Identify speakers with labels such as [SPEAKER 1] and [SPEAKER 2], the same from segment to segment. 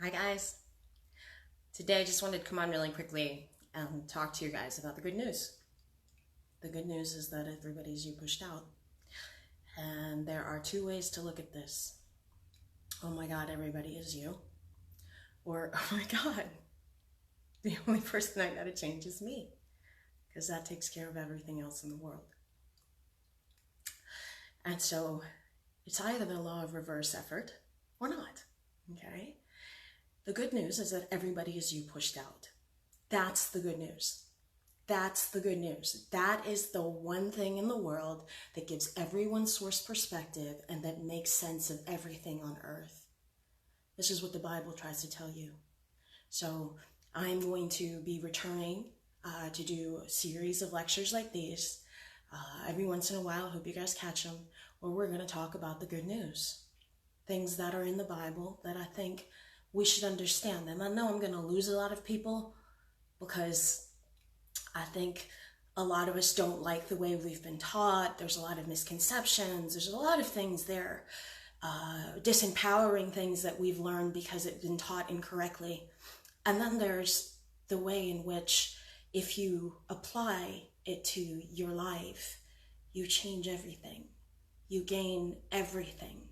[SPEAKER 1] Hi guys. Today I just wanted to come on really quickly and talk to you guys about the good news. The good news is that everybody's you pushed out. And there are two ways to look at this. Oh my God, everybody is you. Or, oh my God, the only person I gotta change is me. Because that takes care of everything else in the world. And so it's either the law of reverse effort or not. Okay? The good news is that everybody is you pushed out. That's the good news. That's the good news. That is the one thing in the world that gives everyone source perspective and that makes sense of everything on earth. This is what the Bible tries to tell you. So I'm going to be returning to do a series of lectures like these every once in a while. I hope you guys catch them, where we're going to talk about the good news. Things that are in the Bible that I think we should understand. And I know I'm going to lose a lot of people because I think a lot of us don't like the way we've been taught. There's a lot of misconceptions. There's a lot of things there, disempowering things that we've learned because it's been taught incorrectly. And then there's the way in which if you apply it to your life, you change everything. You gain everything.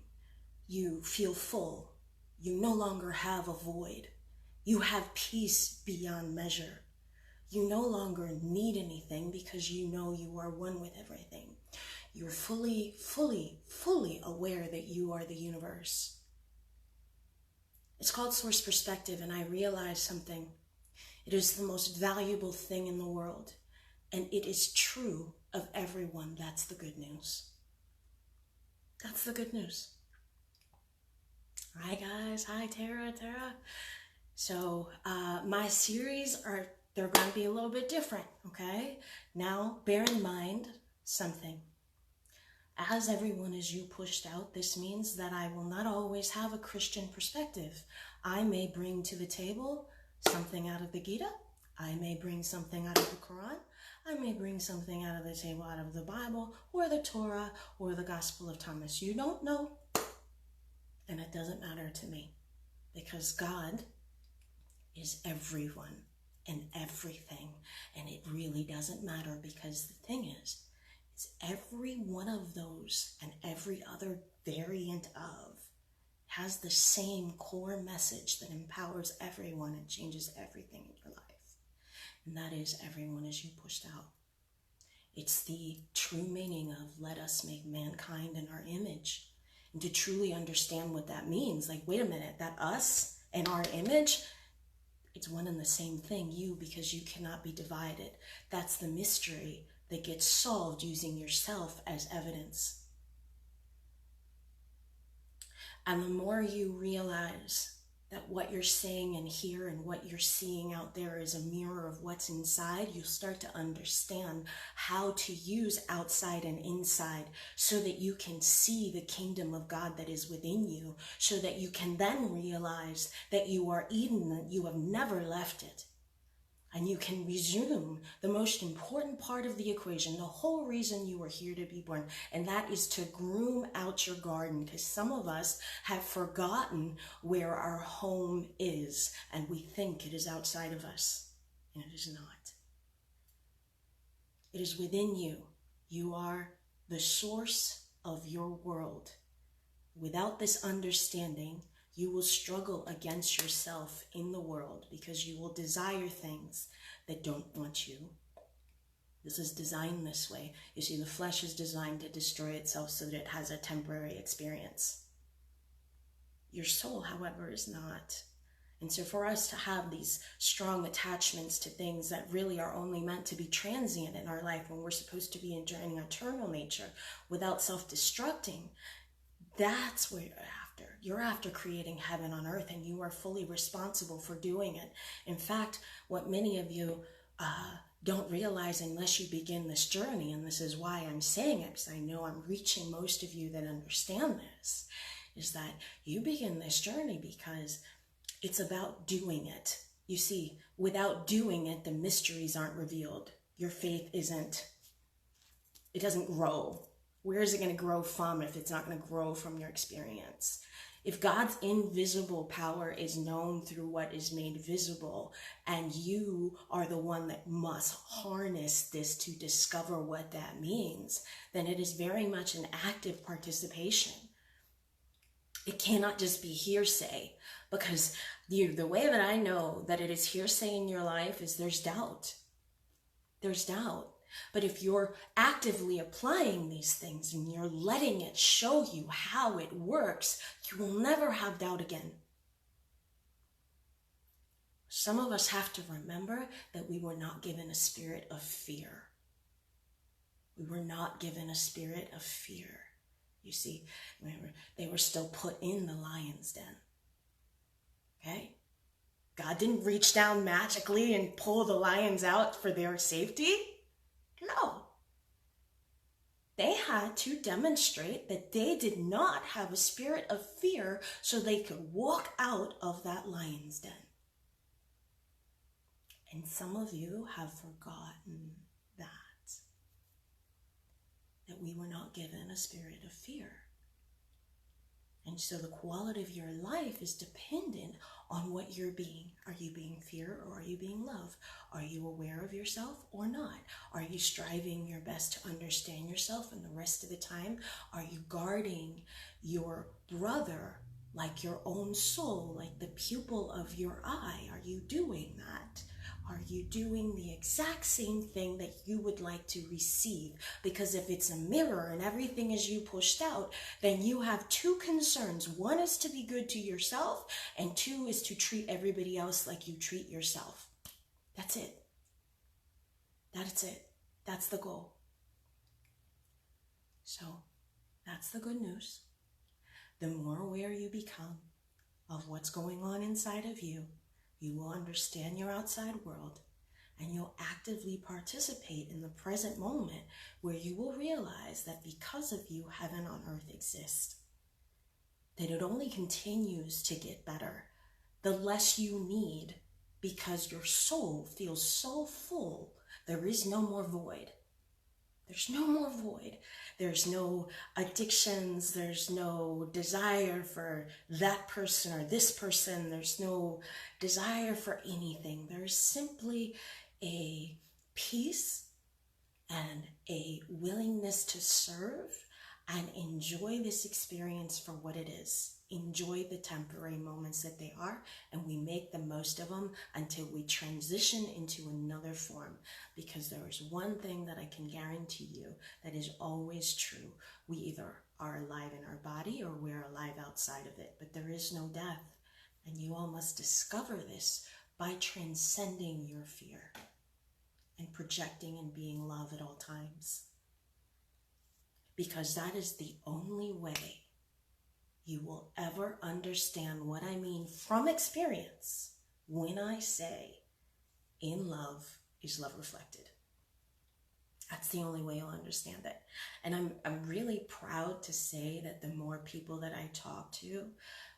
[SPEAKER 1] You feel full. You no longer have a void. You have peace beyond measure. You no longer need anything because you know you are one with everything. You're fully aware that you are the universe. It's called source perspective, and I realized something. It is the most valuable thing in the world, and it is true of everyone. That's the good news. That's the good news. Hi guys, hi Tara. So my series they're going to be a little bit different, okay? Now, bear in mind something. As everyone is you pushed out, this means that I will not always have a Christian perspective. I may bring to the table something out of the Gita. I may bring something out of the Quran. I may bring something out of the table, out of the Bible, or the Torah, or the Gospel of Thomas. You don't know, and it doesn't matter to me, because God is everyone and everything, and it really doesn't matter, because the thing is every one of those and every other variant of has the same core message that empowers everyone and changes everything in your life, and that is everyone is you pushed out. It's the true meaning of let us make mankind in our image, and to truly understand what that means, like, wait a minute, that us and our image, it's one and the same thing, you, because you cannot be divided. That's the mystery that gets solved using yourself as evidence. And the more you realize that what you're saying and hear and what you're seeing out there is a mirror of what's inside, you'll start to understand how to use outside and inside so that you can see the kingdom of God that is within you, so that you can then realize that you are Eden, that you have never left it. And you can resume the most important part of the equation, the whole reason you were here to be born, and that is to groom out your garden, because some of us have forgotten where our home is, and we think it is outside of us, and it is not. It is within you. You are the source of your world. Without this understanding, you will struggle against yourself in the world, because you will desire things that don't want you. This is designed this way. You see, the flesh is designed to destroy itself so that it has a temporary experience. Your soul, however, is not. And so for us to have these strong attachments to things that really are only meant to be transient in our life, when we're supposed to be enjoying eternal nature without self-destructing, that's what you're after. You're after creating heaven on earth, and you are fully responsible for doing it. In fact, what many of you don't realize unless you begin this journey, and this is why I'm saying it, because I know I'm reaching most of you that understand this, is that you begin this journey because it's about doing it. You see, without doing it, the mysteries aren't revealed. Your faith it doesn't grow. Where is it going to grow from if it's not going to grow from your experience? If God's invisible power is known through what is made visible, and you are the one that must harness this to discover what that means, then it is very much an active participation. It cannot just be hearsay, because the way that I know that it is hearsay in your life is there's doubt. There's doubt. But if you're actively applying these things and you're letting it show you how it works, you will never have doubt again. Some of us have to remember that we were not given a spirit of fear. We were not given a spirit of fear. You see, remember, they were still put in the lion's den. Okay? God didn't reach down magically and pull the lions out for their safety. No. They had to demonstrate that they did not have a spirit of fear so they could walk out of that lion's den. And some of you have forgotten that we were not given a spirit of fear. And so the quality of your life is dependent on what you're being. Are you being fear or are you being love? Are you aware of yourself or not? Are you striving your best to understand yourself, and the rest of the time, are you guarding your brother like your own soul, like the pupil of your eye? Are you doing that? Are you doing the exact same thing that you would like to receive? Because if it's a mirror and everything is you pushed out, then you have two concerns. One is to be good to yourself, and two is to treat everybody else like you treat yourself. That's it. That's it. That's the goal. So that's the good news. The more aware you become of what's going on inside of you, you will understand your outside world, and you'll actively participate in the present moment, where you will realize that because of you, heaven on earth exists. That it only continues to get better the less you need, because your soul feels so full. There is no more void. There's no more void. There's no addictions. There's no desire for that person or this person. There's no desire for anything. There's simply a peace and a willingness to serve and enjoy this experience for what it is. Enjoy the temporary moments that they are, and we make the most of them until we transition into another form. Because there is one thing that I can guarantee you that is always true. We either are alive in our body or we're alive outside of it, but there is no death. And you all must discover this by transcending your fear and projecting and being love at all times. Because that is the only way you will ever understand what I mean from experience when I say in love is love reflected. That's the only way you'll understand it. And I'm really proud to say that the more people that I talk to,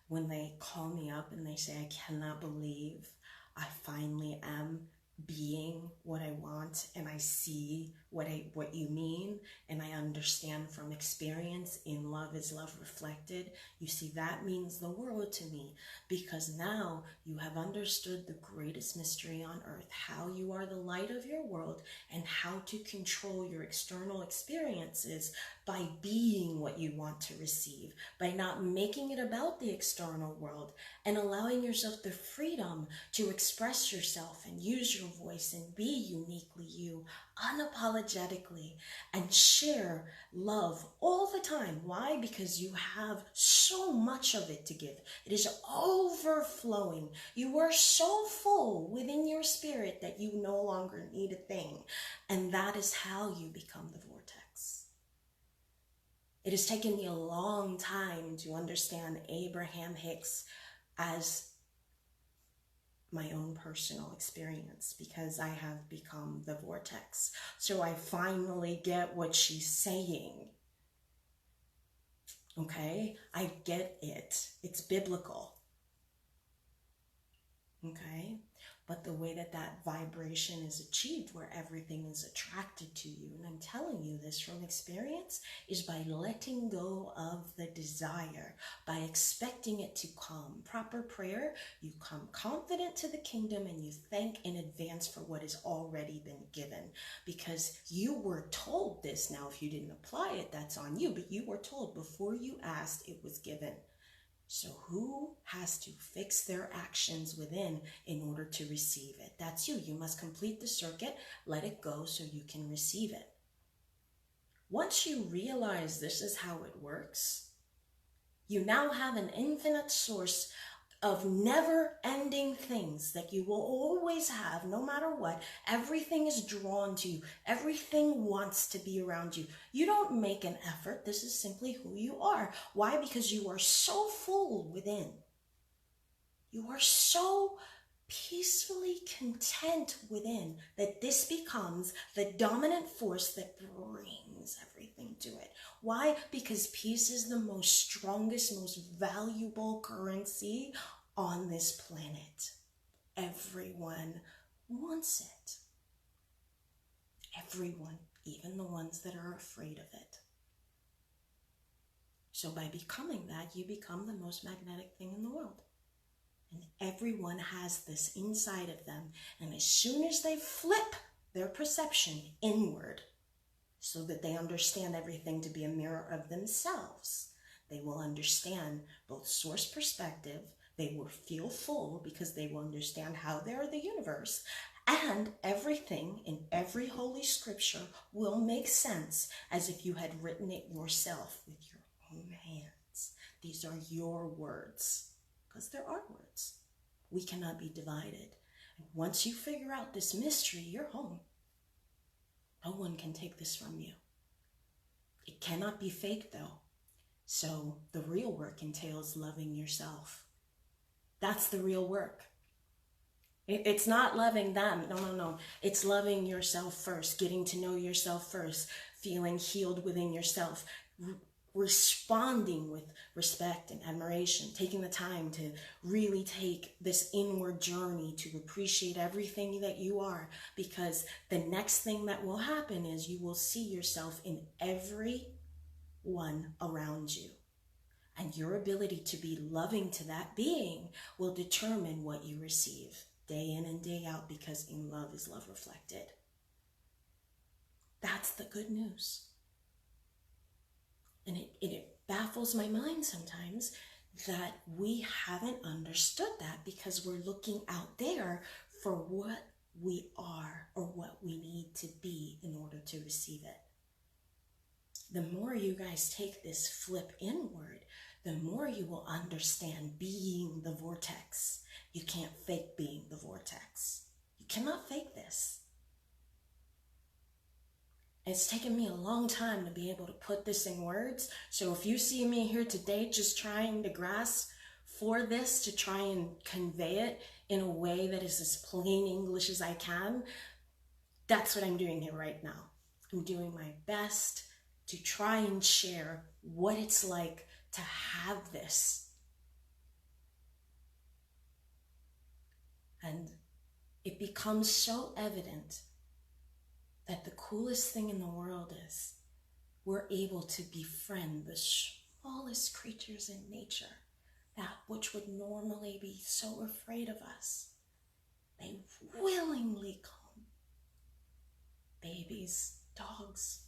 [SPEAKER 1] when they call me up and they say, I cannot believe I finally am being what I want, and I see what you mean, and I understand from experience in love is love reflected. You see, that means the world to me, because now you have understood the greatest mystery on earth, how you are the light of your world and how to control your external experiences by being what you want to receive, by not making it about the external world, and allowing yourself the freedom to express yourself and use your voice and be uniquely you, unapologetically, and share love all the time. Why? Because you have so much of it to give. It is overflowing. You are so full within your spirit that you no longer need a thing. And that is how you become the vortex. It has taken me a long time to understand Abraham Hicks as my own personal experience, because I have become the vortex. So I finally get what she's saying. Okay? I get it. It's biblical. Okay? but the way that that vibration is achieved, where everything is attracted to you, and I'm telling you this from experience, is by letting go of the desire, by expecting it to come. Proper prayer, you come confident to the kingdom and you thank in advance for what has already been given, because you were told this. Now, if you didn't apply it, that's on you, but you were told before you asked, it was given. So who has to fix their actions within in order to receive it? That's you. You must complete the circuit, let it go so you can receive it. Once you realize this is how it works, you now have an infinite source of never-ending things that you will always have, no matter what. Everything is drawn to you. Everything wants to be around you. You don't make an effort. This is simply who you are. Why? Because you are so full within. You are so peacefully content within that this becomes the dominant force that brings everything to it. Why? Because peace is the most strongest, most valuable currency on this planet. Everyone wants it. Everyone, even the ones that are afraid of it. So by becoming that, you become the most magnetic thing in the world. And everyone has this inside of them. And as soon as they flip their perception inward, so that they understand everything to be a mirror of themselves, they will understand both source perspective, they will feel full because they will understand how they are the universe, and everything in every holy scripture will make sense as if you had written it yourself with your own hands. These are your words, because there are words. We cannot be divided. And once you figure out this mystery, you're home. No one can take this from you. It cannot be fake, though. So the real work entails loving yourself. That's the real work. It's not loving them. No. It's loving yourself first, getting to know yourself first, feeling healed within yourself, responding with respect and admiration, taking the time to really take this inward journey to appreciate everything that you are, because the next thing that will happen is you will see yourself in every one around you. And your ability to be loving to that being will determine what you receive day in and day out, because in love is love reflected. That's the good news. And it baffles my mind sometimes that we haven't understood that, because we're looking out there for what we are or what we need to be in order to receive it. The more you guys take this flip inward, the more you will understand being the vortex. You can't fake being the vortex. You cannot fake this. It's taken me a long time to be able to put this in words. So if you see me here today just trying to grasp for this, to try and convey it in a way that is as plain English as I can, that's what I'm doing here right now. I'm doing my best to try and share what it's like to have this. And it becomes so evident that the coolest thing in the world is we're able to befriend the smallest creatures in nature, that which would normally be so afraid of us. They willingly come. Babies, dogs,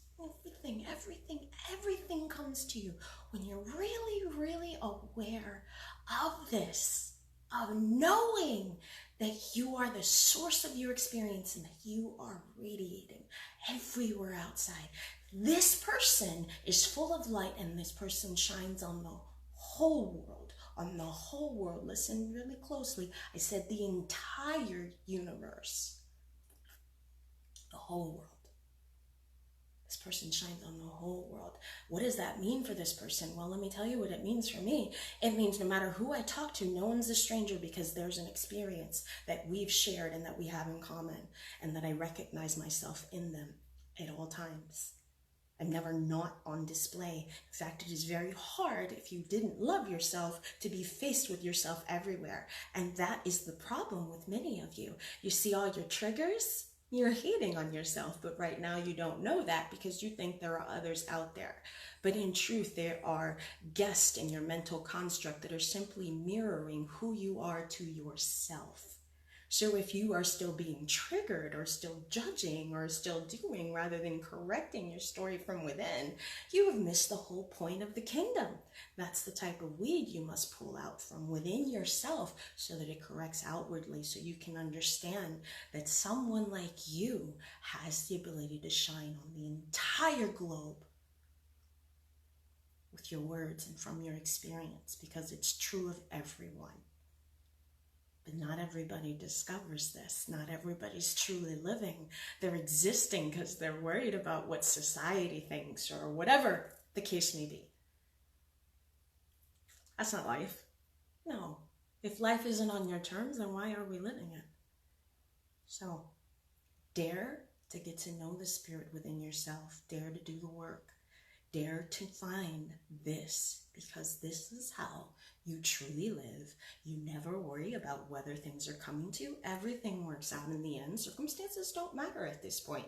[SPEAKER 1] everything comes to you when you're really, really aware of this, of knowing that you are the source of your experience and that you are radiating everywhere outside. This person is full of light, and this person shines on the whole world. On the whole world. Listen really closely. I said the entire universe. The whole world. This person shines on the whole world. What does that mean for this person? Well, let me tell you what it means for me. It means no matter who I talk to, no one's a stranger, because there's an experience that we've shared and that we have in common, and that I recognize myself in them at all times. I'm never not on display. In fact, it is very hard if you didn't love yourself to be faced with yourself everywhere. And that is the problem with many of you. You see all your triggers, you're hating on yourself, but right now you don't know that because you think there are others out there. But in truth, there are guests in your mental construct that are simply mirroring who you are to yourself. So if you are still being triggered or still judging or still doing rather than correcting your story from within, you have missed the whole point of the kingdom. That's the type of weed you must pull out from within yourself so that it corrects outwardly, so you can understand that someone like you has the ability to shine on the entire globe with your words and from your experience, because it's true of everyone. But not everybody discovers this. Not everybody's truly living. They're existing because they're worried about what society thinks or whatever the case may be. That's not life. No. If life isn't on your terms, then why are we living it? So, dare to get to know the spirit within yourself. Dare to do the work. Dare to find this, because this is how you truly live. You never worry about whether things are coming to you. Everything works out in the end. Circumstances don't matter at this point.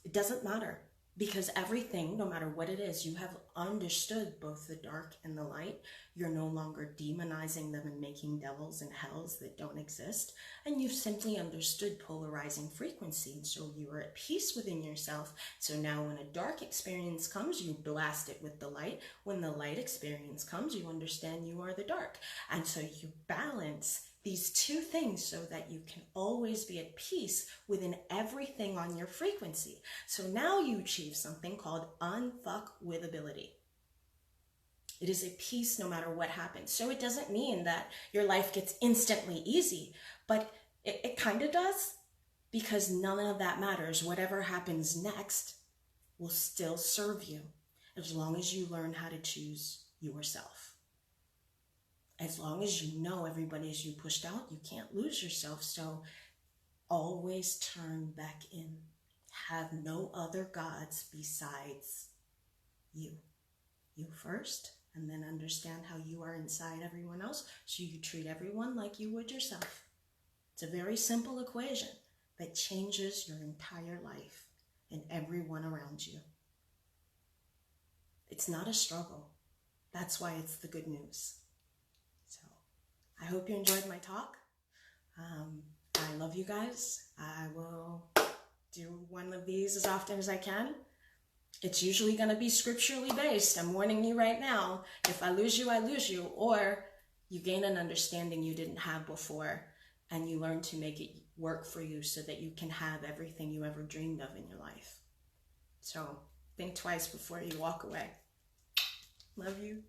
[SPEAKER 1] It doesn't matter, because everything, no matter what it is, you have understood both the dark and the light. You're no longer demonizing them and making devils and hells that don't exist. And you've simply understood polarizing frequency. So you are at peace within yourself. So now when a dark experience comes, you blast it with the light. When the light experience comes, you understand you are the dark. And so you balance these two things so that you can always be at peace within everything on your frequency. So now you achieve something called unfuckwithability. It is a peace no matter what happens. So it doesn't mean that your life gets instantly easy, but it kind of does, because none of that matters. Whatever happens next will still serve you as long as you learn how to choose yourself. As long as you know everybody as you pushed out, you can't lose yourself. So always turn back in. Have no other gods besides you. You first, and then understand how you are inside everyone else, so you treat everyone like you would yourself. It's a very simple equation that changes your entire life and everyone around you. It's not a struggle. That's why it's the good news. So I hope you enjoyed my talk. I love you guys. I will do one of these as often as I can. It's usually going to be scripturally based. I'm warning you right now. If I lose you, I lose you. Or you gain an understanding you didn't have before, and you learn to make it work for you so that you can have everything you ever dreamed of in your life. So think twice before you walk away. Love you.